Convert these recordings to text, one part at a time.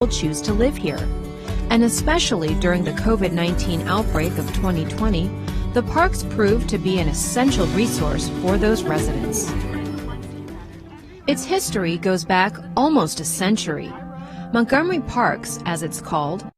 choose to live here. And especially during the COVID-19 outbreak of 2020, the parks proved to be an essential resource for those residents. Its history goes back almost a century. Montgomery Parks, as it's called,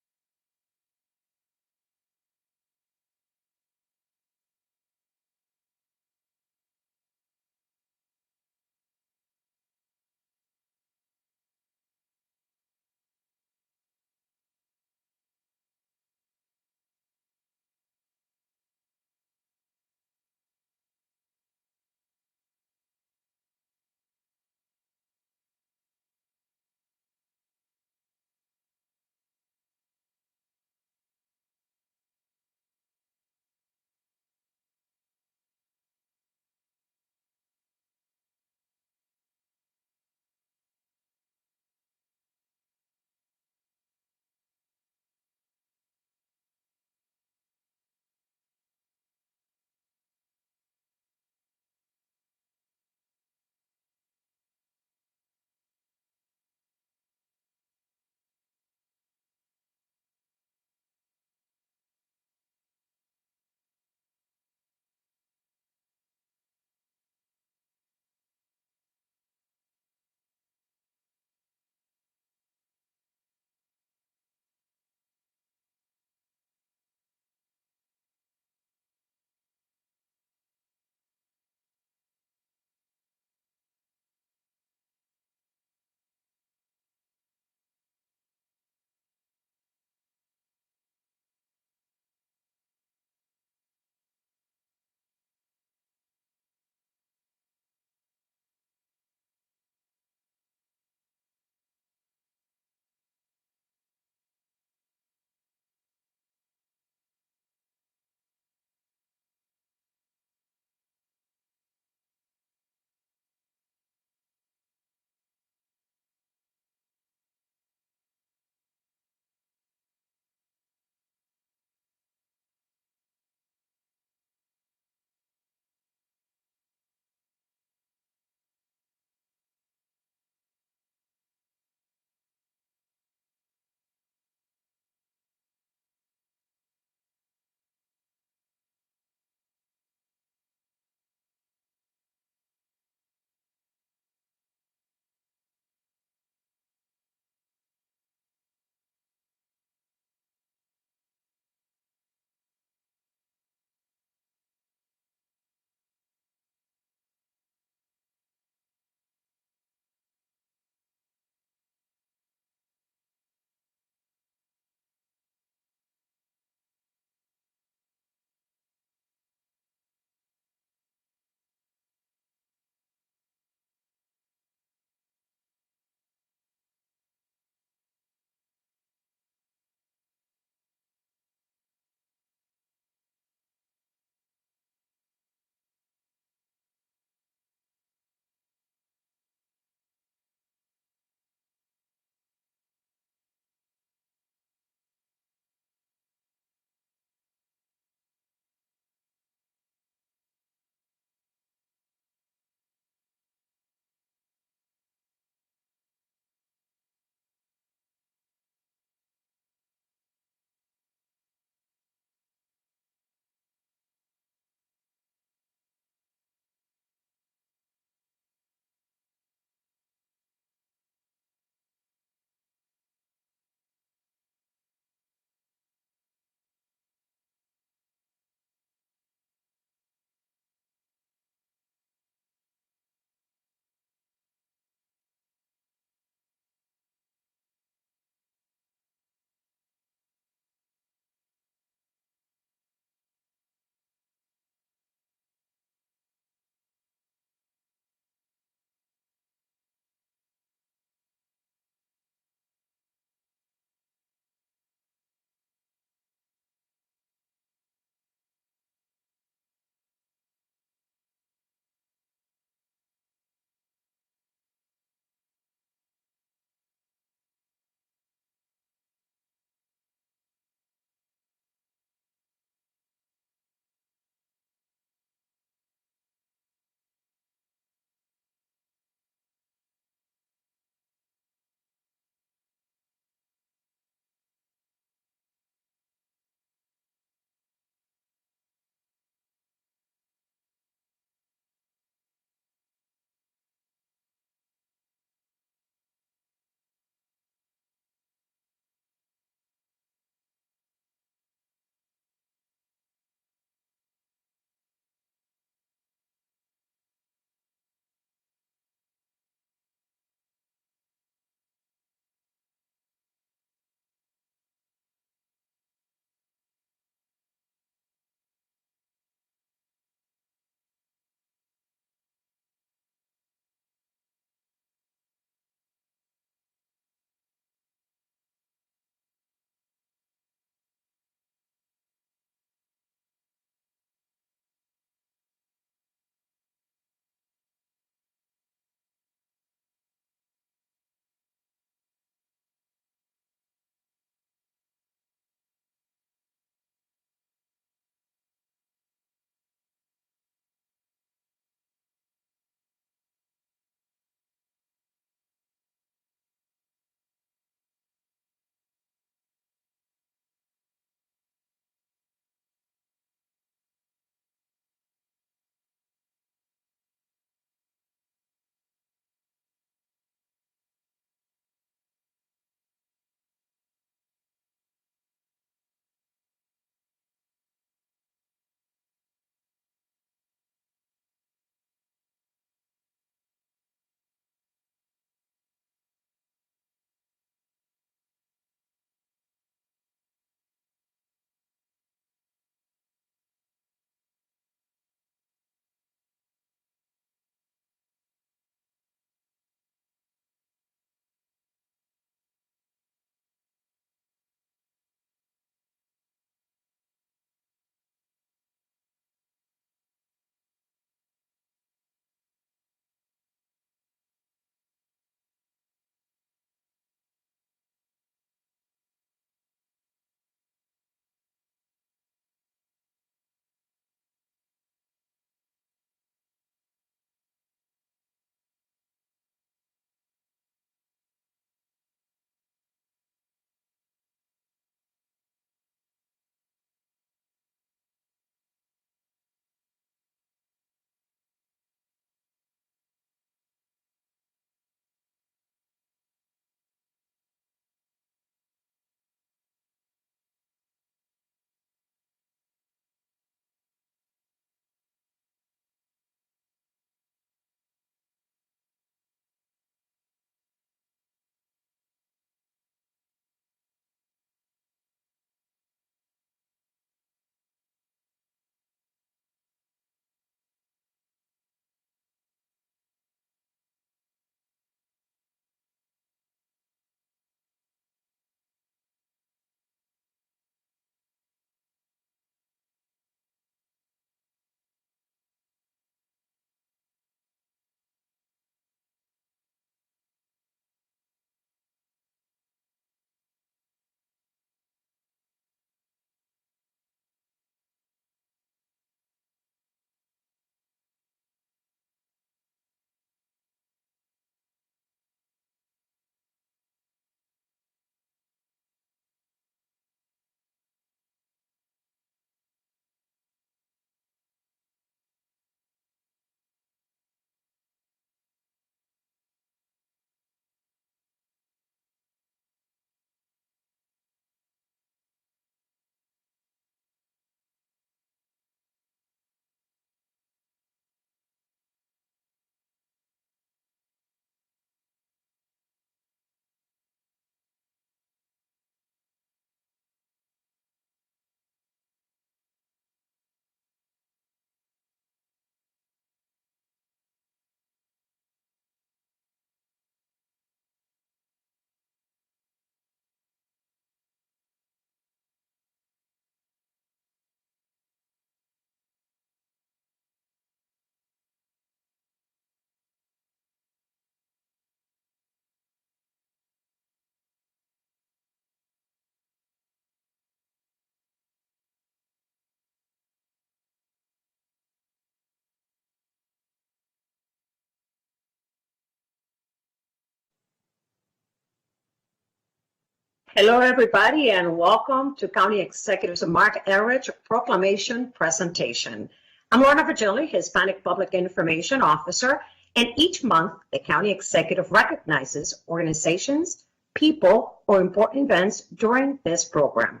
Hello, everybody, and welcome to County Executive Mark Elridge Proclamation presentation. I'm Lorna Virgili, Hispanic Public Information Officer, and each month the County Executive recognizes organizations, people, or important events during this program.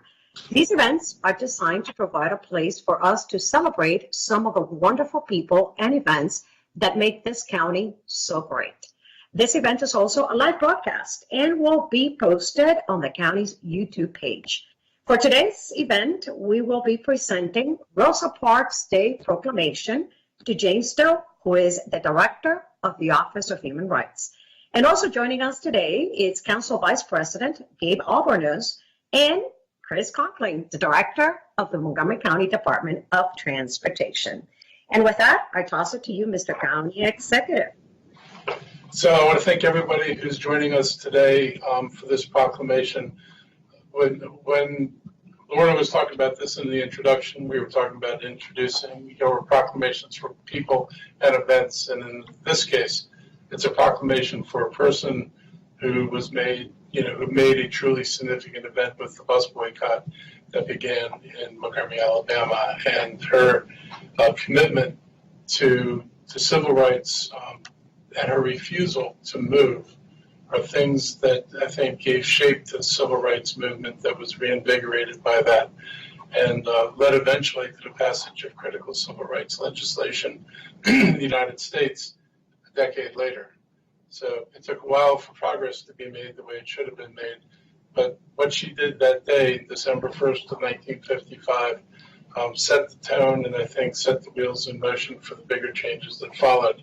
These events are designed to provide a place for us to celebrate some of the wonderful people and events that make this county so great. This event is also a live broadcast and will be posted on the county's YouTube page. For today's event, we will be presenting Rosa Parks Day Proclamation to Jane Stowe, who is the Director of the Office of Human Rights. And also joining us today is Council Vice President Gabe Albornoz and Chris Conkling, the Director of the Montgomery County Department of Transportation. And with that, I toss it to you, Mr. County Executive. So I want to thank everybody who's joining us today for this proclamation. When Lorna was talking about this in the introduction, we were talking about introducing proclamations for people and events. And in this case, it's a proclamation for a person who was made, who made a truly significant event with the bus boycott that began in Montgomery, Alabama, and her commitment to civil rights and her refusal to move are things that I think gave shape to the civil rights movement that was reinvigorated by that and led eventually to the passage of critical civil rights legislation in the United States a decade later. So it took a while for progress to be made the way it should have been made. But what she did that day, December 1st of 1955, set the tone and I think set the wheels in motion for the bigger changes that followed.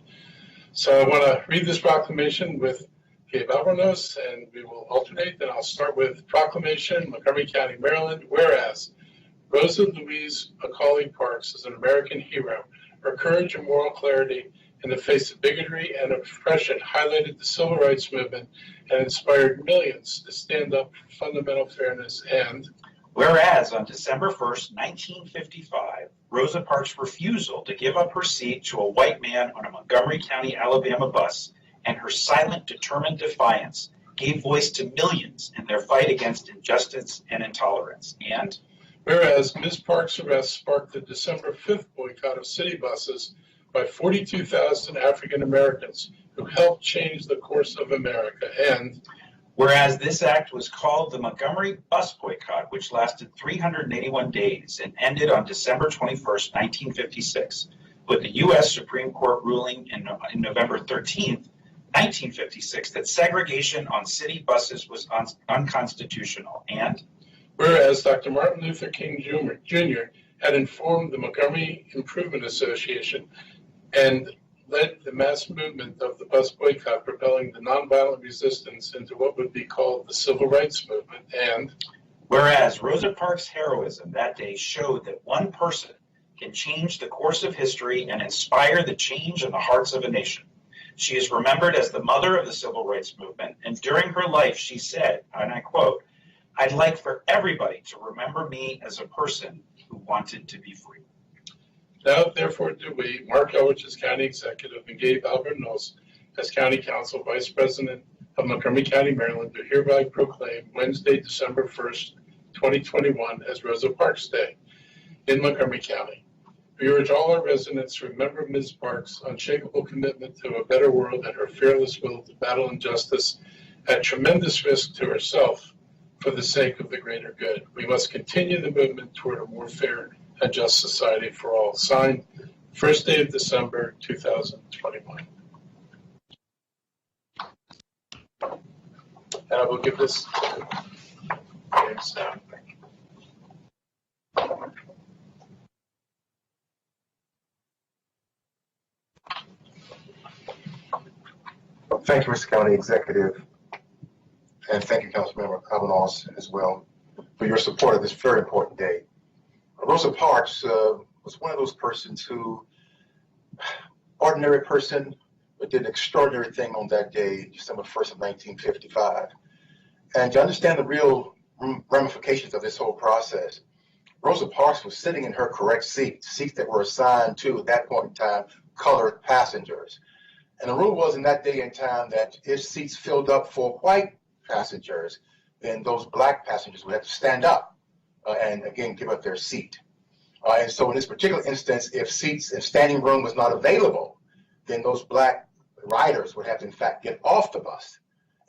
So I want to read this proclamation with Gabe Albornoz, and we will alternate. Then I'll start with Proclamation, Montgomery County, Maryland. Whereas Rosa Louise Macaulay Parks is an American hero. Her courage and moral clarity in the face of bigotry and oppression highlighted the civil rights movement and inspired millions to stand up for fundamental fairness. And whereas on December 1st, 1955, Rosa Parks' refusal to give up her seat to a white man on a Montgomery County, Alabama bus and her silent, determined defiance gave voice to millions in their fight against injustice and intolerance. And whereas Ms. Parks' arrest sparked the December 5th boycott of city buses by 42,000 African Americans who helped change the course of America. And whereas this act was called the Montgomery Bus Boycott, which lasted 381 days and ended on December 21st, 1956, with the U.S. Supreme Court ruling in November 13th, 1956, that segregation on city buses was unconstitutional. And whereas Dr. Martin Luther King Jr. had informed the Montgomery Improvement Association and led the mass movement of the bus boycott, propelling the nonviolent resistance into what would be called the civil rights movement. And whereas Rosa Parks' heroism that day showed that one person can change the course of history and inspire the change in the hearts of a nation. She is remembered as the mother of the civil rights movement, and during her life she said, and I quote, "I'd like for everybody to remember me as a person who wanted to be free." Now, therefore, do we, Mark Elridge as County Executive and Gabe Albornoz as County Council Vice President of Montgomery County, Maryland, do hereby proclaim Wednesday, December 1st, 2021 as Rosa Parks Day in Montgomery County. We urge all our residents to remember Ms. Parks' unshakable commitment to a better world and her fearless will to battle injustice at tremendous risk to herself for the sake of the greater good. We must continue the movement toward a more fair and just society for all. Signed, first day of December, 2021. And I will give this to James now. Thank you, Mr. County Executive, and thank you, Councilmember Albornoz, as well, for your support of this very important day. Rosa Parks was one of those persons who, ordinary person, but did an extraordinary thing on that day, December 1st of 1955. And to understand the real ramifications of this whole process, Rosa Parks was sitting in her correct seats that were assigned to, at that point in time, colored passengers. And the rule was in that day and time that if seats filled up for white passengers, then those black passengers would have to stand up and again give up their seat. And so in this particular instance, if standing room was not available, then those black riders would have to in fact get off the bus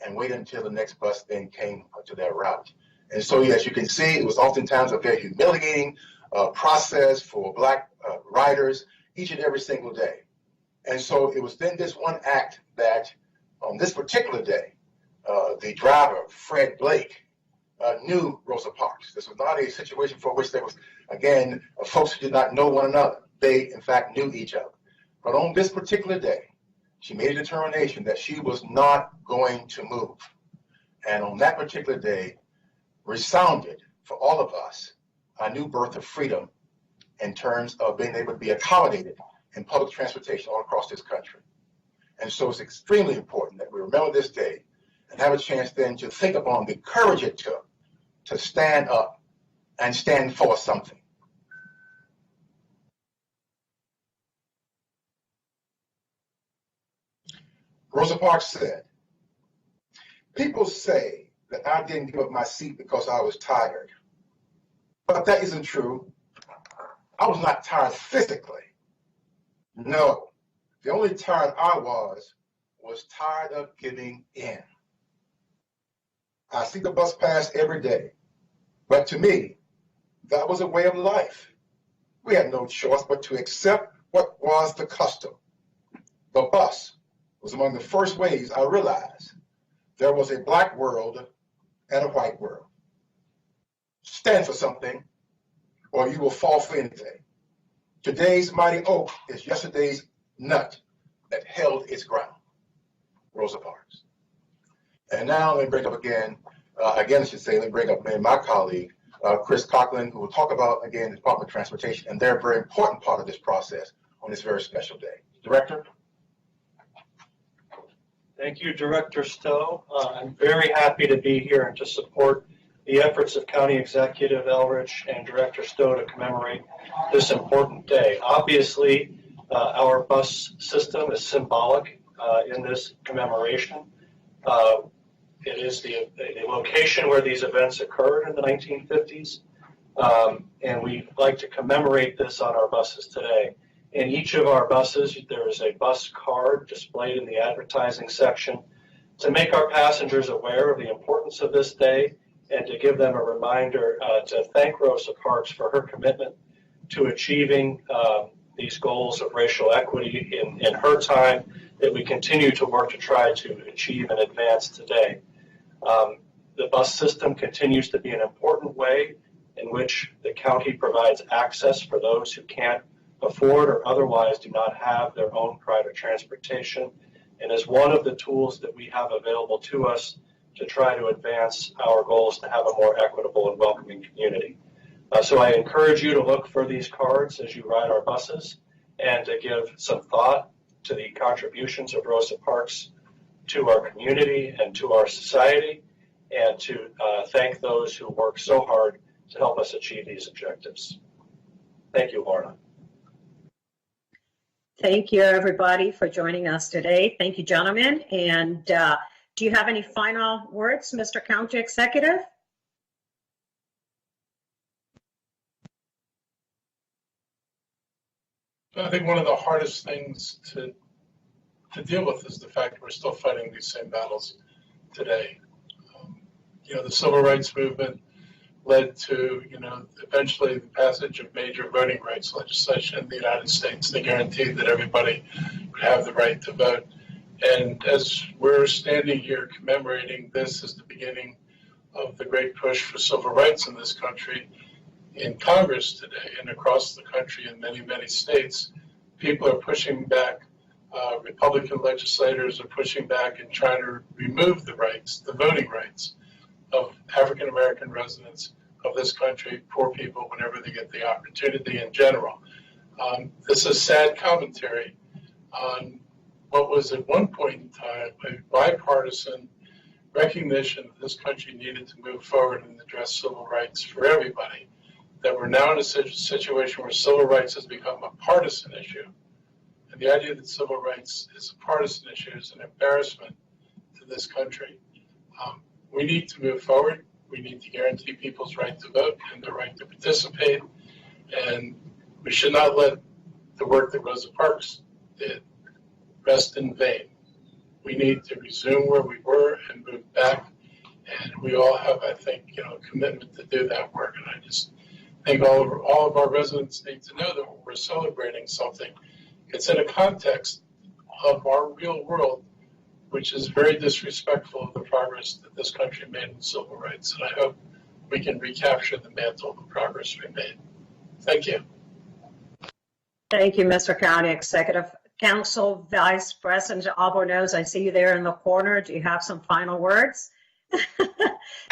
and wait until the next bus then came to their route. And so as you can see, it was oftentimes a very humiliating process for black riders each and every single day. And so it was then this one act that on this particular day, the driver, Fred Blake, knew Rosa Parks. This was not a situation for which there was, again, folks who did not know one another. They, in fact, knew each other. But on this particular day, she made a determination that she was not going to move. And on that particular day, resounded for all of us a new birth of freedom in terms of being able to be accommodated in public transportation all across this country. And so it's extremely important that we remember this day and have a chance then to think upon the courage it took to stand up and stand for something. Rosa Parks said, "People say that I didn't give up my seat because I was tired. But that isn't true. I was not tired physically. No, the only tired I was tired of giving in. I see the bus pass every day, but to me, that was a way of life. We had no choice but to accept what was the custom. The bus was among the first ways I realized there was a black world and a white world. Stand for something, or you will fall for anything. Today's mighty oak is yesterday's nut that held its ground." Rosa Parks. And now let me bring up my colleague, Chris Coughlin, who will talk about, again, the Department of Transportation and their very important part of this process on this very special day. Director? Thank you, Director Stowe. I'm very happy to be here and to support the efforts of County Executive Elrich and Director Stowe to commemorate this important day. Obviously, our bus system is symbolic in this commemoration. It is the location where these events occurred in the 1950s, and we'd like to commemorate this on our buses today. In each of our buses, there is a bus card displayed in the advertising section to make our passengers aware of the importance of this day and to give them a reminder to thank Rosa Parks for her commitment to achieving these goals of racial equity in her time that we continue to work to try to achieve and advance today. The bus system continues to be an important way in which the county provides access for those who can't afford or otherwise do not have their own private transportation, and is one of the tools that we have available to us to try to advance our goals to have a more equitable and welcoming community. So I encourage you to look for these cards as you ride our buses and to give some thought to the contributions of Rosa Parks to our community and to our society, and to thank those who work so hard to help us achieve these objectives. Thank you, Lorna. Thank you, everybody, for joining us today. Thank you, gentlemen. And do you have any final words, Mr. County Executive? I think one of the hardest things to deal with is the fact that we're still fighting these same battles today. The civil rights movement led to, eventually the passage of major voting rights legislation in the United States that guaranteed that everybody would have the right to vote. And as we're standing here commemorating this as the beginning of the great push for civil rights in this country, in Congress today and across the country in many, many states, people are pushing back. Republican legislators are pushing back and trying to remove the rights, the voting rights of African American residents of this country, poor people, whenever they get the opportunity in general. This is sad commentary on what was at one point in time a bipartisan recognition that this country needed to move forward and address civil rights for everybody, that we're now in a situation where civil rights has become a partisan issue. And the idea that civil rights is a partisan issue is an embarrassment to this country. we need to move forward. We need to guarantee people's right to vote and their right to participate. And we should not let the work that Rosa Parks did rest in vain. We need to resume where we were and move back. And we all have, I think, a commitment to do that work. And I just think all of our residents need to know that when we're celebrating something, it's in a context of our real world, which is very disrespectful of the progress that this country made in civil rights. And I hope we can recapture the mantle of the progress we made. Thank you. Thank you, Mr. County Executive. Council Vice President Albornoz, I see you there in the corner. Do you have some final words?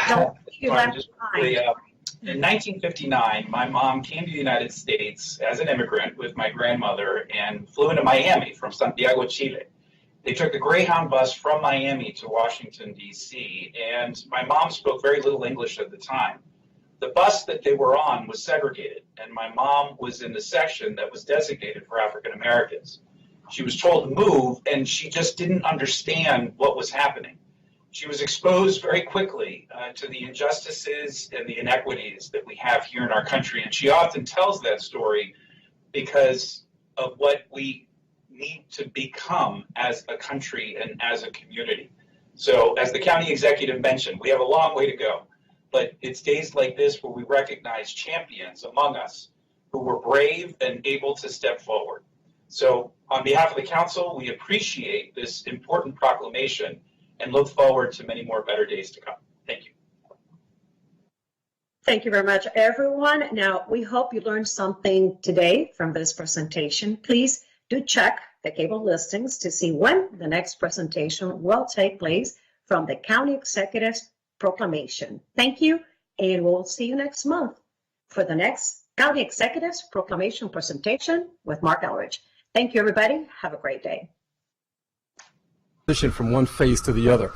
Don't you left Just behind. in 1959, my mom came to the United States as an immigrant with my grandmother and flew into Miami from Santiago, Chile. They took the Greyhound bus from Miami to Washington, D.C., and my mom spoke very little English at the time. The bus that they were on was segregated, and my mom was in the section that was designated for African Americans. She was told to move, and she just didn't understand what was happening. She was exposed very quickly to the injustices and the inequities that we have here in our country, and she often tells that story because of what we need to become as a country and as a community. So as the county executive mentioned, we have a long way to go, but it's days like this where we recognize champions among us who were brave and able to step forward. So on behalf of the council, we appreciate this important proclamation and look forward to many more better days to come. Thank you. Thank you very much, everyone. Now, we hope you learned something today from this presentation. Please do check the cable listings to see when the next presentation will take place from the County Executive's Proclamation. Thank you, and we'll see you next month for the next County Executive's Proclamation presentation with Mark Elridge. Thank you, everybody. Have a great day. From one phase to the other.